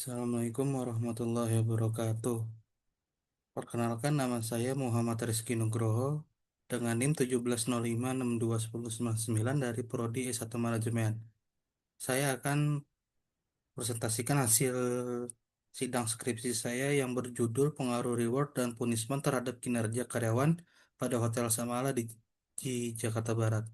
Assalamualaikum warahmatullahi wabarakatuh. Perkenalkan nama saya Muhammad Rizky Nugroho dengan NIM 1705621099 dari Prodi S1 Manajemen. Saya akan presentasikan hasil sidang skripsi saya yang berjudul Pengaruh Reward dan Punishment terhadap Kinerja Karyawan pada Hotel Samala di Jakarta Barat.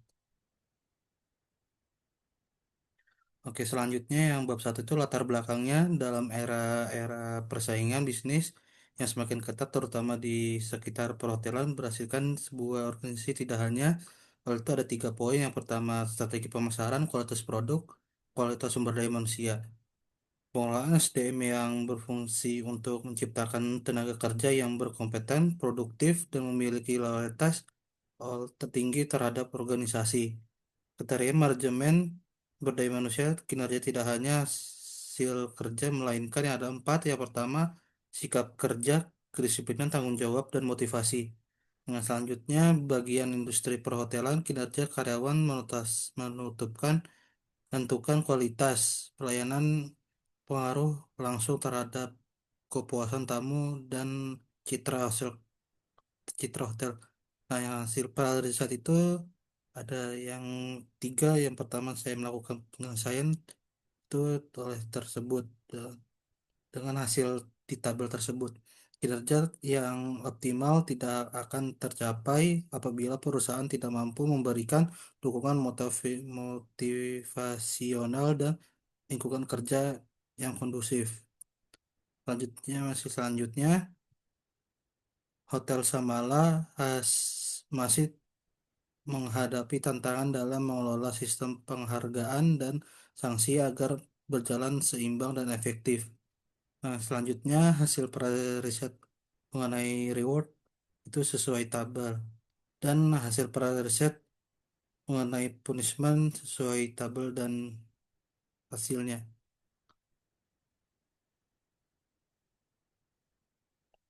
Oke, selanjutnya yang bab satu itu latar belakangnya dalam era persaingan bisnis yang semakin ketat terutama di sekitar perhotelan berhasilkan sebuah organisasi tidak hanya kalau itu ada 3 poin. Yang pertama strategi pemasaran, kualitas produk, kualitas sumber daya manusia. Pengelolaan SDM yang berfungsi untuk menciptakan tenaga kerja yang berkompeten, produktif, dan memiliki loyalitas tertinggi terhadap organisasi. Kriteria manajemen berdaya manusia kinerja tidak hanya hasil kerja melainkan yang ada 4. Yang pertama, sikap kerja, kedisiplinan, tanggung jawab, dan motivasi. Yang selanjutnya, bagian industri perhotelan, kinerja karyawan menutupkan tentukan kualitas pelayanan pengaruh langsung terhadap kepuasan tamu dan citra hasil citra hotel. Nah, yang hasil riset itu ada yang 3. Yang pertama saya melakukan penyelesaian itu oleh tersebut eh, dengan hasil di tabel tersebut. Kinerja yang optimal tidak akan tercapai apabila perusahaan tidak mampu memberikan dukungan motivasional dan lingkungan kerja yang kondusif. Selanjutnya, Hotel Samala masih menghadapi tantangan dalam mengelola sistem penghargaan dan sanksi agar berjalan seimbang dan efektif. Nah, selanjutnya hasil riset mengenai reward itu sesuai tabel dan hasil riset mengenai punishment sesuai tabel dan hasilnya.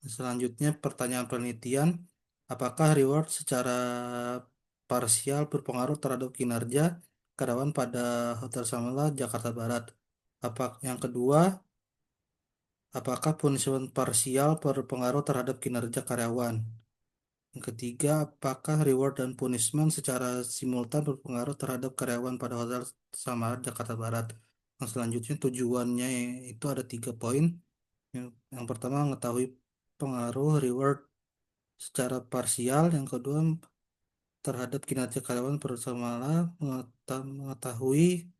Selanjutnya pertanyaan penelitian, apakah reward secara parsial berpengaruh terhadap kinerja karyawan pada Hotel Samala Jakarta Barat? Yang kedua, apakah punishment parsial berpengaruh terhadap kinerja karyawan? Yang ketiga, apakah reward dan punishment secara simultan berpengaruh terhadap karyawan pada Hotel Samara Jakarta Barat? Yang selanjutnya tujuannya itu ada 3 poin. Yang pertama mengetahui pengaruh reward secara parsial, yang kedua terhadap kinerja karyawan bersama mengetahui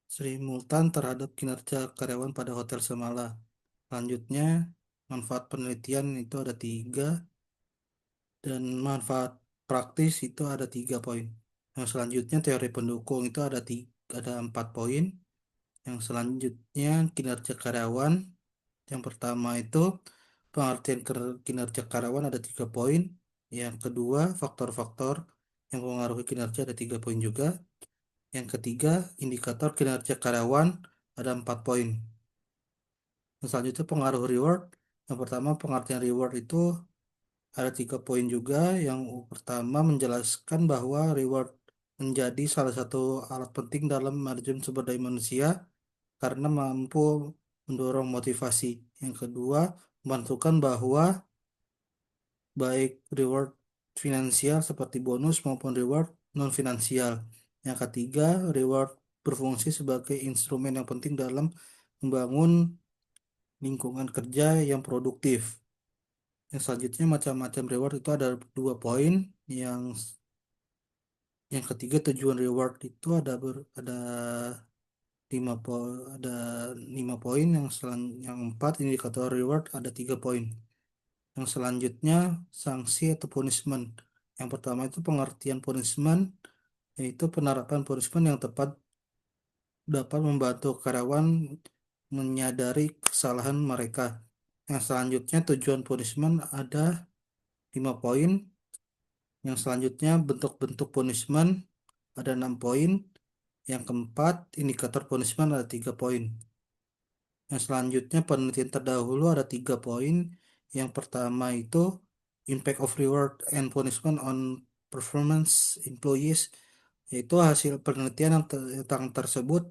simultan terhadap kinerja karyawan pada Hotel Semala. Selanjutnya, manfaat penelitian itu ada 3 dan manfaat praktis itu ada 3 poin. Yang selanjutnya teori pendukung itu ada 4 poin. Yang selanjutnya kinerja karyawan. Yang pertama itu pengertian kinerja karyawan ada 3 poin. Yang kedua faktor-faktor yang mempengaruhi kinerja ada 3 poin juga. Yang ketiga indikator kinerja karyawan ada 4 poin. Yang selanjutnya pengaruh reward. Yang pertama pengertian reward itu ada 3 poin juga. Yang pertama menjelaskan bahwa reward menjadi salah satu alat penting dalam manajemen sumber daya manusia karena mampu mendorong motivasi. Yang kedua, menentukan bahwa baik reward finansial seperti bonus maupun reward non finansial. Yang ketiga, reward berfungsi sebagai instrumen yang penting dalam membangun lingkungan kerja yang produktif. Yang selanjutnya macam-macam reward itu ada 2 poin. Yang yang ketiga tujuan reward itu ada 5 poin. Yang empat indikator reward ada 3 poin. Yang selanjutnya sanksi atau punishment. Yang pertama itu pengertian punishment, yaitu penerapan punishment yang tepat dapat membantu karyawan menyadari kesalahan mereka. Yang selanjutnya tujuan punishment ada 5 poin. Yang selanjutnya bentuk-bentuk punishment ada 6 poin. Yang keempat indikator punishment ada 3 poin. Yang selanjutnya penelitian terdahulu ada 3 poin. Yang pertama itu impact of reward and punishment on performance employees, yaitu hasil penelitian yang tersebut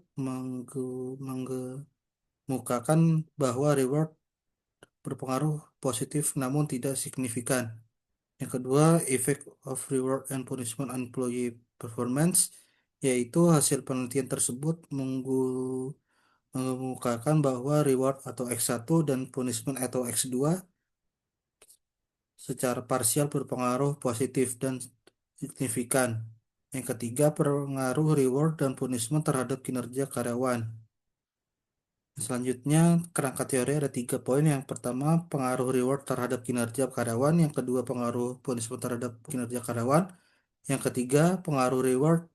mengemukakan bahwa reward berpengaruh positif namun tidak signifikan. Yang kedua, effect of reward and punishment on employee performance, yaitu hasil penelitian tersebut mengemukakan bahwa reward atau X1 dan punishment atau X2 secara parsial berpengaruh positif dan signifikan. Yang ketiga, pengaruh reward dan punishment terhadap kinerja karyawan. Selanjutnya, kerangka teori ada 3 poin. Yang pertama, pengaruh reward terhadap kinerja karyawan. Yang kedua, pengaruh punishment terhadap kinerja karyawan. Yang ketiga, pengaruh reward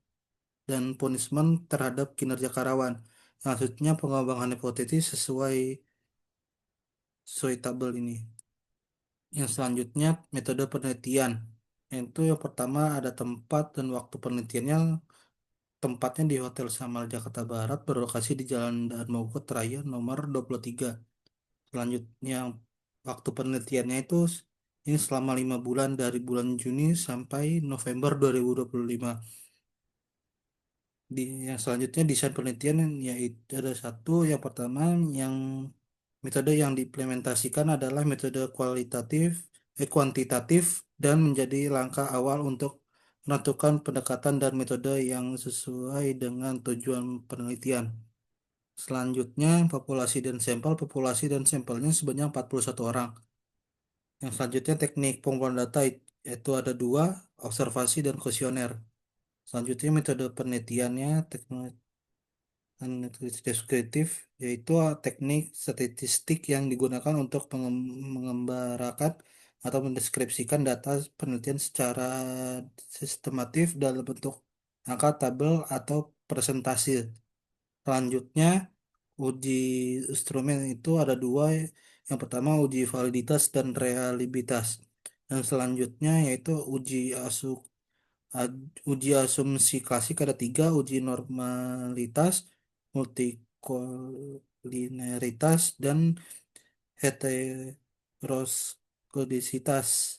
dan punishment terhadap kinerja karyawan. Selanjutnya, pengembangan hipotetis sesuai tabel ini. Yang selanjutnya, metode penelitian. Yaitu yang pertama ada tempat dan waktu penelitiannya. Tempatnya di Hotel Samal Jakarta Barat berlokasi di Jalan Daan Mogot Raya nomor 23. Selanjutnya, waktu penelitiannya itu ini selama 5 bulan dari bulan Juni sampai November 2025. Yang selanjutnya desain penelitian yaitu ada satu. Yang pertama, yang metode yang diimplementasikan adalah metode kuantitatif dan menjadi langkah awal untuk menentukan pendekatan dan metode yang sesuai dengan tujuan penelitian. Selanjutnya, populasi dan sampelnya sebanyak 41 orang. Yang selanjutnya, teknik pengumpulan data yaitu ada dua, observasi dan kuesioner. Selanjutnya, metode penelitiannya, teknik analisis deskriptif, yaitu teknik statistik yang digunakan untuk mengembarakan atau mendeskripsikan data penelitian secara sistematif dalam bentuk angka, tabel, atau presentasi. Selanjutnya, uji instrumen itu ada dua. Yang pertama, uji validitas dan reliabilitas. Dan selanjutnya yaitu uji asumsi klasik ada tiga, uji normalitas, multikolineritas, dan heteroskodisitas.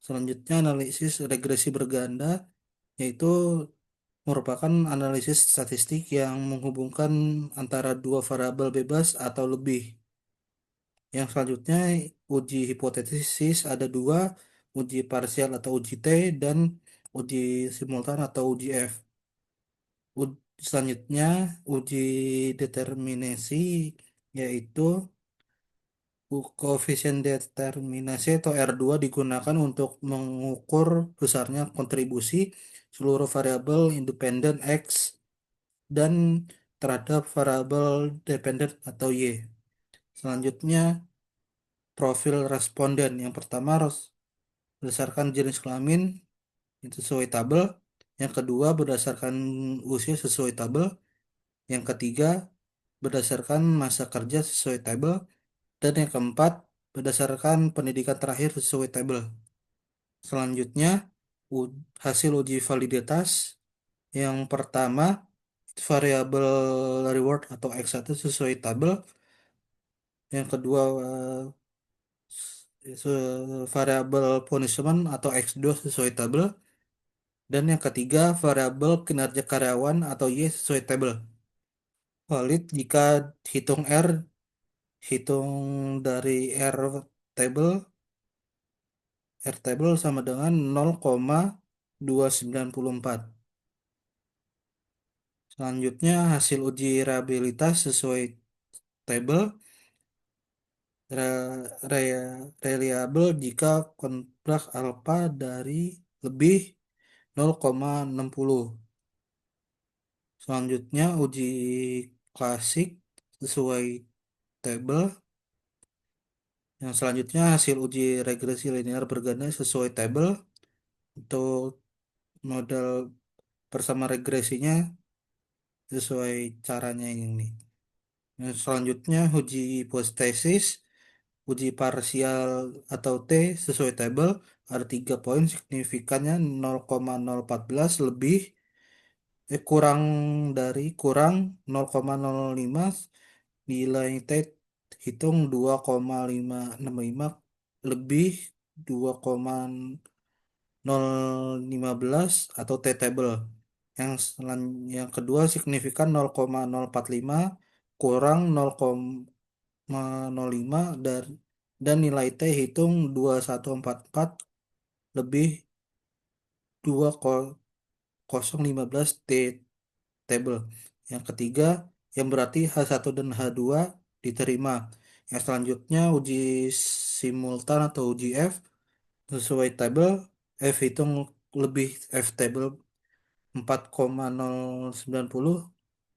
Selanjutnya analisis regresi berganda, yaitu merupakan analisis statistik yang menghubungkan antara dua variabel bebas atau lebih. Yang selanjutnya uji hipotesis ada dua, uji parsial atau uji T, dan uji simultan atau uji F. Selanjutnya uji determinasi, yaitu koefisien determinasi atau R2 digunakan untuk mengukur besarnya kontribusi seluruh variabel independen X dan terhadap variabel dependen atau Y. Selanjutnya, profil responden. Yang pertama harus berdasarkan jenis kelamin itu sesuai tabel. Yang kedua berdasarkan usia sesuai tabel. Yang ketiga berdasarkan masa kerja sesuai tabel. Dan yang keempat berdasarkan pendidikan terakhir sesuai tabel. Selanjutnya hasil uji validitas. Yang pertama variabel reward atau X1 sesuai tabel. Yang kedua variabel punishment atau X2 sesuai tabel. Dan yang ketiga, variabel kinerja karyawan atau Y sesuai tabel. Valid jika hitung R, hitung dari table, R table sama dengan 0,294. Selanjutnya, hasil uji reliabilitas sesuai tabel, reliable jika kontrak alfa dari lebih 0,60. Selanjutnya uji klasik sesuai tabel. Yang selanjutnya hasil uji regresi linear berganda sesuai tabel untuk model bersama regresinya sesuai caranya ini. Yang selanjutnya uji hipotesis, uji parsial atau T sesuai tabel ada 3 poin signifikannya 0,014 lebih kurang 0,05. Nilai T hitung 2,565 lebih 2,015 atau T-table. Yang kedua signifikan 0,045 kurang 0,05 dan nilai T hitung 2144 lebih 2015 T table. Yang ketiga, yang berarti H1 dan H2 diterima. Yang selanjutnya uji simultan atau uji F sesuai tabel. F hitung lebih F table 4,090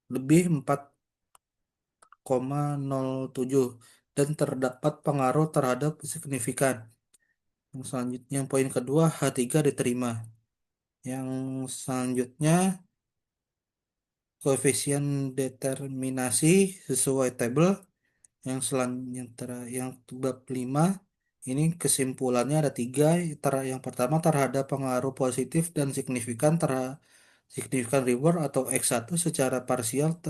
lebih 4,07 dan terdapat pengaruh terhadap signifikan. Yang selanjutnya, yang poin kedua, H3 diterima. Yang selanjutnya, koefisien determinasi sesuai tabel. Yang bab 5 ini kesimpulannya ada tiga. Yang pertama, terhadap pengaruh positif dan signifikan reward atau X1 secara parsial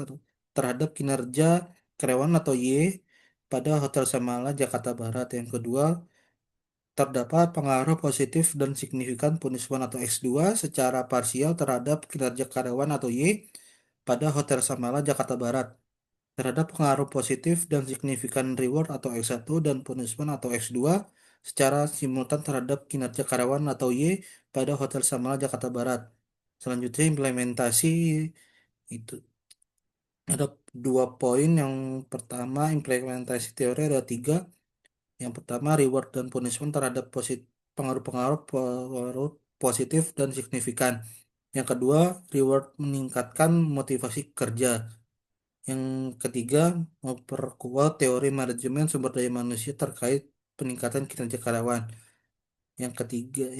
terhadap kinerja karyawan atau Y pada Hotel Samala Jakarta Barat. Yang kedua, terdapat pengaruh positif dan signifikan punishment atau X2 secara parsial terhadap kinerja karyawan atau Y pada Hotel Samala Jakarta Barat. Terhadap pengaruh positif dan signifikan reward atau X1 dan punishment atau X2 secara simultan terhadap kinerja karyawan atau Y pada Hotel Samala Jakarta Barat. Selanjutnya, implementasi itu ada dua poin. Yang pertama, implementasi teori ada tiga. Yang pertama, reward dan punishment terhadap pengaruh positif dan signifikan. Yang kedua, reward meningkatkan motivasi kerja. Yang ketiga, memperkuat teori manajemen sumber daya manusia terkait peningkatan kinerja karyawan. Yang ketiga,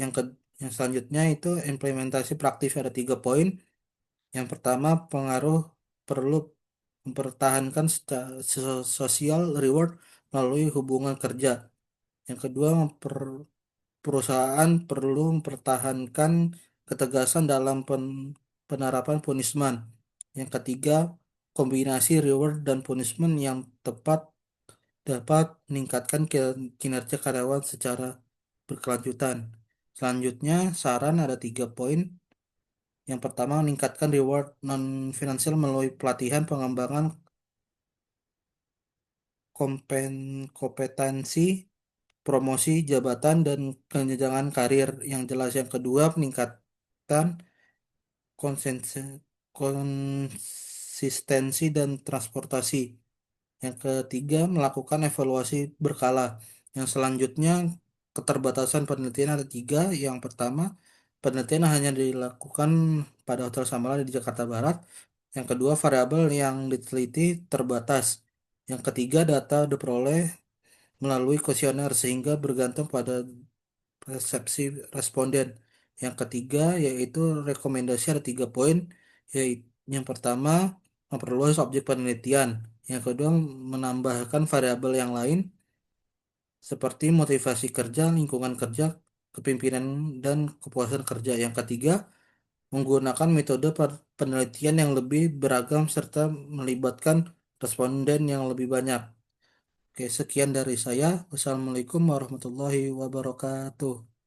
yang selanjutnya itu implementasi praktis ada 3 poin. Yang pertama, pengaruh perlu mempertahankan social reward melalui hubungan kerja. Yang kedua, perusahaan perlu mempertahankan ketegasan dalam penerapan punishment. Yang ketiga, kombinasi reward dan punishment yang tepat dapat meningkatkan kinerja karyawan secara berkelanjutan. Selanjutnya, saran ada 3 poin. Yang pertama, meningkatkan reward non-finansial melalui pelatihan, pengembangan kompetensi, promosi jabatan, dan penjenjangan karir yang jelas. Yang kedua, meningkatkan konsistensi dan transportasi. Yang ketiga, melakukan evaluasi berkala. Yang selanjutnya, keterbatasan penelitian ada tiga. Yang pertama, penelitian hanya dilakukan pada Hotel Samala di Jakarta Barat. Yang kedua, variabel yang diteliti terbatas. Yang ketiga, data diperoleh melalui kuesioner sehingga bergantung pada persepsi responden. Yang ketiga yaitu rekomendasi ada 3 poin. Yaitu yang pertama, memperluas objek penelitian. Yang kedua, menambahkan variabel yang lain seperti motivasi kerja, lingkungan kerja, kepemimpinan, dan kepuasan kerja. Yang ketiga, menggunakan metode penelitian yang lebih beragam serta melibatkan responden yang lebih banyak. Oke, sekian dari saya. Wassalamualaikum warahmatullahi wabarakatuh.